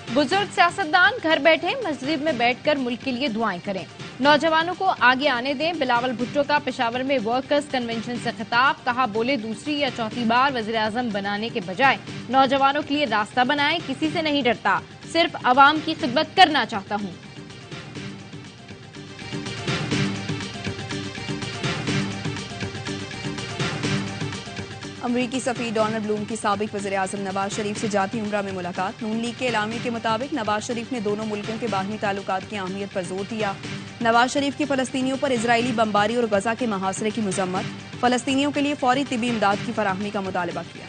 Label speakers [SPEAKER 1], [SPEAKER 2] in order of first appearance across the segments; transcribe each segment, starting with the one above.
[SPEAKER 1] बुजुर्ग सियासतदान घर बैठे मस्जिद में बैठकर मुल्क के लिए दुआएं करें। नौजवानों को आगे आने दें। बिलावल भुट्टो का पेशावर में वर्कर्स कन्वेंशन से खिताब। कहा, बोले दूसरी या चौथी बार वजीर आजम बनाने के बजाय नौजवानों के लिए रास्ता बनाएं। किसी से नहीं डरता, सिर्फ अवाम की खिदमत करना चाहता हूँ।
[SPEAKER 2] अमरीकी सफीर डोनाल्ड ब्लूम की साबिक वज़ीर आज़म नवाज शरीफ से जाती उम्रा में मुलाकात। नून लीग के एलामी के मुताबिक नवाज शरीफ ने दोनों मुल्कों के बाहमी ताल्लुकात की अहमियत पर जोर दिया। नवाज शरीफ की फ़लस्तीनियों पर इजरायली बमबारी और गजा के मुहासरे की मजम्मत। फ़लस्तीनियों के लिए फौरी तिबी इमदाद की फराहमी का मुतालबा किया।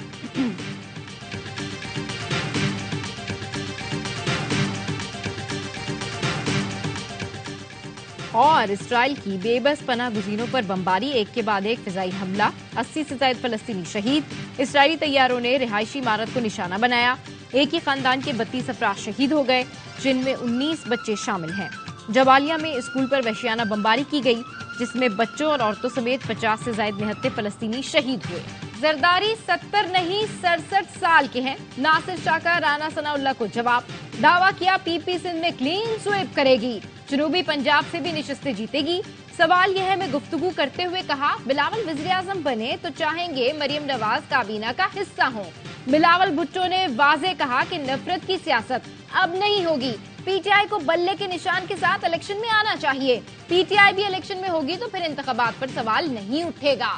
[SPEAKER 1] और इसराइल की बेबस पनाह गुज़ीरों पर बमबारी, एक के बाद एक फिजाई हमला। 80 से ज्यादा फलस्तीनी शहीद। इसराइली तैयारों ने रिहायशी इमारत को निशाना बनाया। एक ही खानदान के 32 अफराद शहीद हो गए, जिनमें 19 बच्चे शामिल हैं। जबालिया में स्कूल पर वहशियाना बमबारी की गई, जिसमें बच्चों और औरतों समेत 50 से ज्यादा निहत्ते फलस्तीनी शहीद हुए। जरदारी 70 नहीं 67 साल के हैं। नासिर शाह का राना सनाउल्लाह को जवाब। दावा किया पीपी सिंध में क्लीन स्वीप करेगी, जनूबी पंजाब से भी निशस्तें जीतेगी। सवाल यह है, मैं गुफ्तगू करते हुए कहा, बिलावल वज़ीर आज़म बने तो चाहेंगे मरियम नवाज काबीना का हिस्सा हो। बिलावल भुट्टो ने वाज़ेह कहा कि नफरत की सियासत अब नहीं होगी। पीटीआई को बल्ले के निशान के साथ इलेक्शन में आना चाहिए। पीटीआई भी इलेक्शन में होगी तो फिर इंतखाबात पर सवाल नहीं उठेगा।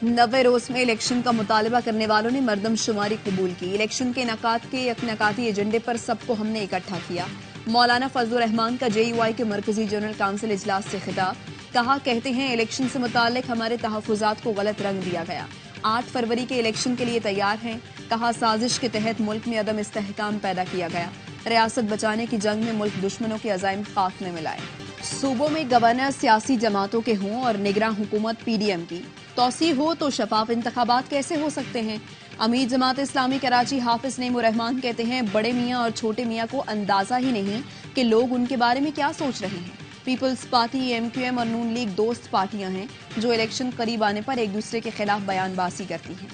[SPEAKER 2] नवे रोज में इलेक्शन का मुतालबा करने वालों ने मरदमशुमारी कबूल की। इलेक्शन के इनेकाद के यकनकाती एजेंडे पर सबको हमने इकट्ठा किया। मौलाना फजलुर रहमान का JUI के मरकजी जनरल काउंसिल इजलास से खिताब। कहा, कहते हैं इलेक्शन से मुताल्लिक हमारे तहफुजात को गलत रंग दिया गया। 8 फरवरी के इलेक्शन के लिए तैयार हैं। कहा, साजिश के तहत मुल्क में अदम इस्तेहकाम पैदा किया गया। रियासत बचाने की जंग में मुल्क दुश्मनों के अज़ाइम खाक में मिलाए। सूबों में गवर्नर सियासी जमातों के हों और निगरान हुकूमत PDM की तौसी हो तो शफाफ इंतखाबात कैसे हो सकते हैं। अमीर जमात इस्लामी कराची हाफिज नईमुर रहमान कहते हैं, बड़े मियाँ और छोटे मियाँ को अंदाजा ही नहीं कि लोग उनके बारे में क्या सोच रहे हैं। पीपल्स पार्टी, MQM और नून लीग दोस्त पार्टियां हैं जो इलेक्शन करीब आने पर एक दूसरे के खिलाफ बयानबाजी करती हैं।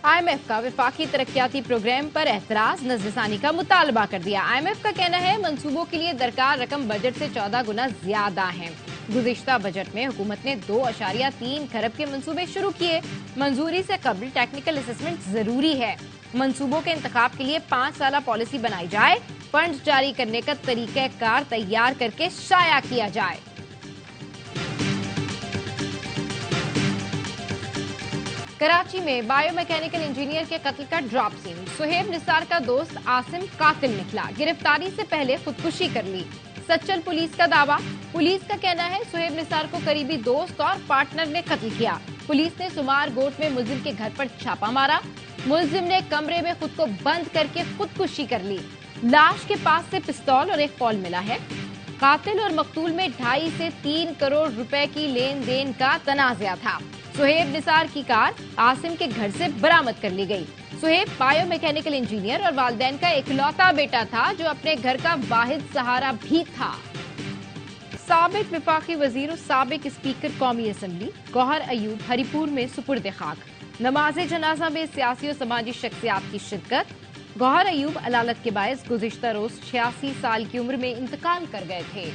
[SPEAKER 1] IMF का वफाकी तरक्याती प्रोग्राम पर एतराज, नजरसानी का मुतालबा कर दिया। IMF का कहना है मंसूबों के लिए दरकार रकम बजट से 14 गुना ज्यादा है। गुज़िश्ता बजट में हुकूमत ने 2.3 खरब के मंसूबे शुरू किए। मंजूरी से कबल टेक्निकल असेसमेंट जरूरी है। मंसूबों के इंतखाब के लिए 5 साला पॉलिसी बनाई जाए। फंड जारी करने का तरीक़ाकार तैयार करके शाया किया जाए। कराची में बायोमैकेनिकल इंजीनियर के कत्ल का ड्रॉप सीन। सुहेब निसार का दोस्त आसिम कातिल निकला। गिरफ्तारी से पहले खुदकुशी कर ली। सच्चल पुलिस का दावा। पुलिस का कहना है सुहेब निसार को करीबी दोस्त और पार्टनर ने कत्ल किया। पुलिस ने सुमार गोट में मुलजिम के घर पर छापा मारा। मुलजिम ने कमरे में खुद को बंद करके खुदकुशी कर ली। लाश के पास से पिस्तौल और एक कॉल मिला है। कातिल और मकतूल में 2.5 से 3 करोड़ रुपए की लेन देन का तनाज़ा था। सुहेब निसार की कार आसिम के घर से बरामद कर ली गई। सुहेब बायोमैकेनिकल इंजीनियर और वालिदैन का इकलौता बेटा था जो अपने घर का वाहिद सहारा भी था। साबिक वफाकी वजीर और साबिक स्पीकर कौमी असम्बली गौहर अयूब हरिपुर में सुपुर्द खाक। नमाज जनाजा में सियासी और समाजी शख्सियात की शिरकत। गौहर अयूब अलालत के बायस गुज़िश्ता रोज 86 साल की उम्र में इंतकाल कर गए थे।